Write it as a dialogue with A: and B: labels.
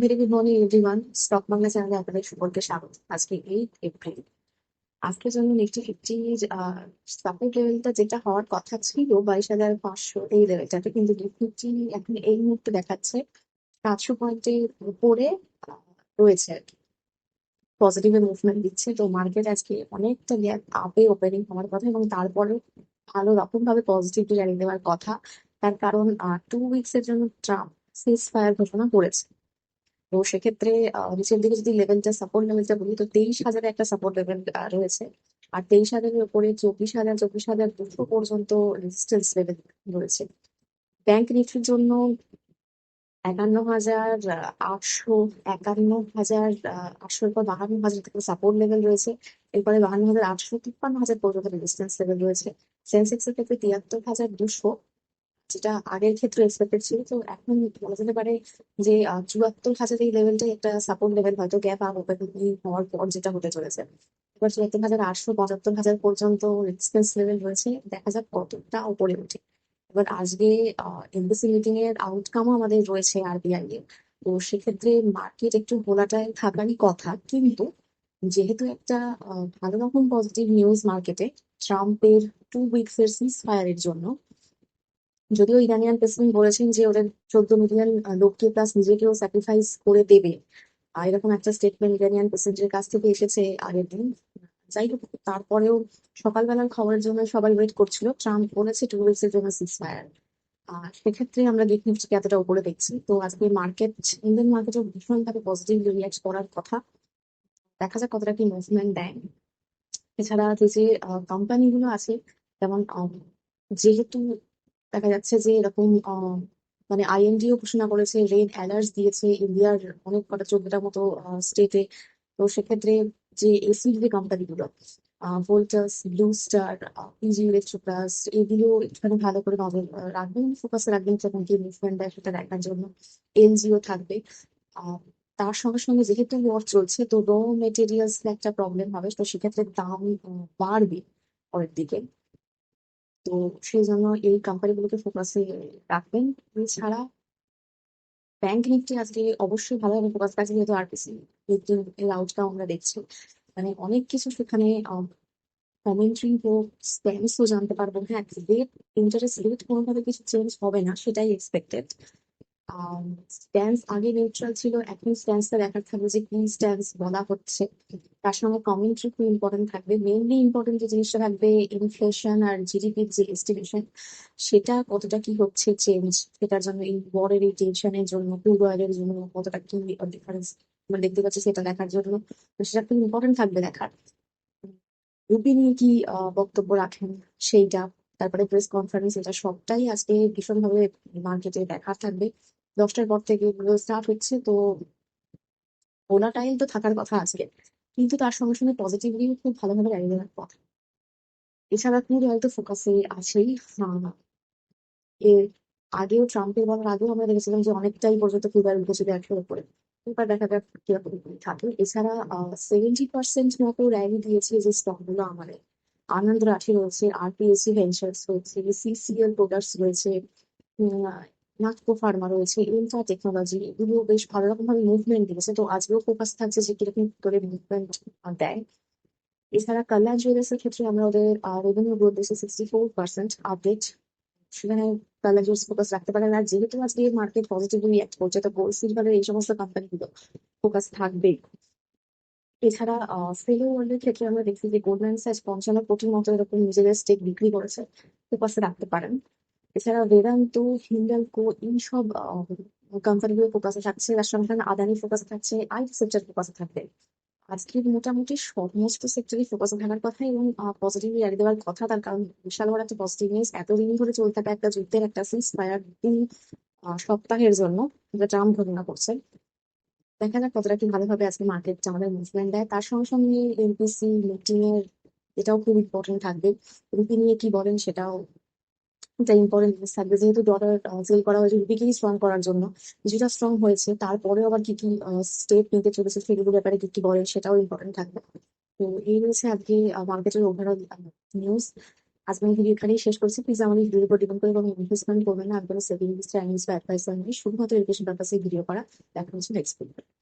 A: Very good morning everyone. Stock Bangla চ্যানেলে আপনাদের সকলকে স্বাগত। আজকে 8 এপ্রিল। আজকের জন্য নিফটি ফিফটি সাপোর্ট লেভেলটা যেটা হওয়ার কথা ছিল 22,500, এই লেভেলটাতে কিন্তু নিফটি এখন এই মুহূর্তে দেখাচ্ছে 500 পয়েন্টের উপরে আহ, রয়েছে আর কি। পজিটিভ মুভমেন্ট দিচ্ছে, তো মার্কেট আজকে অনেকটা গ্যাপ আপে ওপেনিং হওয়ার কথা এবং তারপরে ভালো রকম ভাবে পজিটিভলি র্যালি দেওয়ার কথা। তার কারণ 2 উইকস এর জন্য ট্রাম্প সিজ ফায়ার ঘোষণা করেছে। তো সেক্ষেত্রে নিচের দিকে যদি লেভেলটা সাপোর্ট লেভেলটা বলি, তো 23,000 একটা সাপোর্ট লেভেল রয়েছে। আর 23,000-এর উপরে 24,000 পর্যন্ত রেজিস্ট্যান্স লেভেল রয়েছে। ব্যাংক নিফটির জন্য 51,800, 51,800, এরপর 52,000 থেকে সাপোর্ট লেভেল রয়েছে। এরপরে 52,800, 53,000 পর্যন্ত রেজিস্ট্যান্স লেভেল রয়েছে। সেন্সেক্স এর ক্ষেত্রে 73,200, যেটা আগের ক্ষেত্রে এক্সপেক্টেড ছিল। তো এখন বলা যেতে পারে যে 74,000 এই লেভেলটাই একটা সাপোর্ট লেভেল, হয়তো গ্যাপ আপ ওপেন হওয়ার পর যেটা হতে চলেছে। এবার 74,800, 75,000 পর্যন্ত রেজিস্ট্যান্স লেভেল রয়েছে, দেখা যাক কতটা উপরে ওঠে। এবার আজকে এমবিসি মিটিং এর আউটকামও আমাদের রয়েছে আরবিআই এর। তো সেক্ষেত্রে মার্কেট একটু ভোলাটাইল থাকারই কথা, কিন্তু যেহেতু একটা ভালো রকম পজিটিভ নিউজ মার্কেটে ট্রাম্পের 2 উইকস এর সিজ ফায়ারের জন্য, যদিও ইরানিয়ান প্রেসিডেন্ট বলেছেন যে ওদের 14 মিলিয়ন লোককে প্লাস নিজেকেও স্যাক্রিফাইস করে দেবে, এরকম একটা স্টেটমেন্ট ইরানিয়ান প্রেসিডেন্টের কাছ থেকে এসেছে আগের দিন। যাই হোক, তারপরেও সকালবেলার খবরের জন্য সবাই ওয়েট করছিল। ট্রাম্প বলেছে 2 উইকস এর জন্য সিজ ফায়ার। সেক্ষেত্রে আমরা গিফট নিফটিকে এতটা উপরে দেখছি। তো আজকে মার্কেট, ইন্ডিয়ান মার্কেটও ভীষণ ভাবে পজিটিভলি রিয়াক্ট করার কথা। দেখা যাক কতটা কি মুভমেন্ট দেয়। এছাড়া যে কোম্পানিগুলো আছে, যেমন যেহেতু দেখা যাচ্ছে যে এরকম মানে আইএনডিও ঘোষণা করেছে, রেড অ্যালার্ট দিয়েছে ইন্ডিয়ার অনেক কটা 14টা মতো স্টেটে। তো সেক্ষেত্রে যে এসি যে কোম্পানিগুলো, ভোল্টাস, ব্লু স্টার, পিজি ইলেকট্রোপ্লাস, এগুলো একটুখানি ভালো করে নজর রাখবেন, ফোকাসে রাখবেন যখন কি মুভমেন্ট দেয় সেটা দেখার জন্য। এলজিও থাকবে। আহ, তার সঙ্গে সঙ্গে যেহেতু ওয়ার চলছে, তো র মেটেরিয়ালস একটা প্রবলেম হবে, তো সেক্ষেত্রে দাম বাড়বে পরের দিকে। তো সেই জন্য এই কোম্পানিগুলোকে ফোকাসে রাখবেন। এছাড়া ব্যাংক নিফটি আজকে অবশ্যই ভালোভাবে ফোকাস রাখছে, যেহেতু আরপিসি মিটিং এর আউটকাম আমরা দেখছি। মানে অনেক কিছু সেখানে কমেন্ট্রি হোক, স্ট্যান্সও জানতে পারবো। হ্যাঁ, রেট, ইন্টারেস্ট রেট কোনোভাবে কিছু চেঞ্জ হবে না, সেটাই এক্সপেক্টেড। স্ট্যান্স আগে নিউট্রাল ছিল, এখন স্ট্যান্সটা দেখার থাকবে যে কি স্ট্যান্স বলা হচ্ছে। তার সঙ্গে কমেন্ট্রি খুব ইম্পর্টেন্ট থাকবে। মেইনলি ইম্পর্টেন্ট যে জিনিসটা থাকবে, ইনফ্লেশন আর জিডিপির যে এস্টিমেশন, সেটা কতটা কি হচ্ছে চেঞ্জ, সেটার জন্য এই ওয়ারের এই টেনশনের জন্য, ক্রুড অয়েলের জন্য কতটা কি ডিফারেন্স আমরা দেখতে পাচ্ছি সেটা দেখার জন্য। তো সেটা খুব ইম্পর্টেন্ট থাকবে দেখার। রুবি নিয়ে কি বক্তব্য রাখেন সেইটা, তারপরে প্রেস কনফারেন্স, এটা সবটাই আজকে ভীষণভাবে মার্কেটে দেখা থাকবে। 10টার পর থেকে এগুলো স্টার্ট হচ্ছে। তো ভোলাটাইল তো থাকার কথা আজকে, কিন্তু তার সঙ্গে সঙ্গে পজিটিভলি খুব ভালোভাবে র্যালি দেওয়ার কথা। এছাড়া ক্রুড অয়েল তো ফোকাসে আছেই। আহ, এর আগেও, ট্রাম্পের বলার আগেও আমরা দেখেছিলাম যে অনেকটাই পর্যন্ত ক্রুড অয়েল উঠেছিল 100-এর উপরে। এবার দেখা যাক কিরকম কি থাকে। এছাড়া 70% মতো র্যালি দিয়েছে যে স্টক গুলো আমাদের। আনন্দ রাঠি রয়েছে, আরপিএসসি ভেঞ্চার্স রয়েছে, সিসিএল প্রোডাক্টস রয়েছে, নাটকো ফার্মা রয়েছে, ইন্টা টেকনোলজি, এগুলো বেশ ভালো রকম ভাবে মুভমেন্ট দিয়েছে। তো আজকেও ফোকাস থাকছে যে কিরকম করে মুভমেন্ট দেয়। এছাড়া কাল্যাণ জুয়েলার্স এর ক্ষেত্রে আমরা ওদের রেভিনিউ গ্রোথ দেখছি 64% আপডেট। সেখানে কাল্যাণ জুয়েলার্স ফোকাস রাখতে পারেন। আর যেহেতু আজকে মার্কেট পজিটিভলি রিয়াক্ট করছে, তো গোল্ড সিলভারের এই সমস্ত কোম্পানিগুলো ফোকাস থাকবে। এছাড়া ফেলো ওয়ার্ল্ড এর ক্ষেত্রে আমরা দেখছি যে গোল্ডম্যান স্যাচস 55 কোটির মতো এরকম নিজেদের স্টেক বিক্রি করেছে, ফোকাসে রাখতে পারেন। এছাড়া বেদান্ত, হিন্ডালকো, এইসব কোম্পানিগুলো ফোকাসে থাকছে। তার সঙ্গে সঙ্গে আদানি ফোকাসে থাকছে, আইটি সেক্টর ফোকাসে থাকবে। আজকে মোটামুটি সমস্ত সেক্টরই ফোকাসে থাকার কথা এবং পজিটিভ র্যালি দেওয়ার কথা। তার কারণ বিশাল বড় একটা পজিটিভ নিউজ, এতদিন ধরে চলতে থাকা একটা যুদ্ধের একটা সিজ ফায়ার 2 সপ্তাহের জন্য যেটা ট্রাম্প ঘোষণা করছে। দেখা যাক কতটা কি ভালোভাবে আজকে মার্কেট আমাদের মুভমেন্ট দেয়। তার সঙ্গে সঙ্গে এমপিসি মিটিং এর এটাও খুব ইম্পর্টেন্ট থাকবে। রুপি নিয়ে কি বলেন সেটাও একটা ইম্পর্টেন্ট জিনিস থাকবে, যেহেতু ডলার সেল করা হয়েছে রুপিকেই স্ট্রং করার জন্য। কিছুটা স্ট্রং হয়েছে, তারপরেও আবার কি কি স্টেপ নিতে চলেছে সেগুলোর ব্যাপারে কি কি বলেন সেটাও ইম্পর্টেন্ট থাকবে। তো এই রয়েছে আজকে মার্কেটের ওভারঅল নিউজ। আজকে আমি ভিডিও এখানেই শেষ করছি। প্লিজ আমার এই ভিডিওর উপর ডিপেন্ড করে কোনো ইনভেস্টমেন্ট করবেন না। আমি কোনো সেভিংস অ্যানালিস্ট বা অ্যাডভাইস শুধুমাত্র এডুকেশন পারপাসে ভিডিও করা। দেখা হচ্ছে নেক্সট ভিডিও।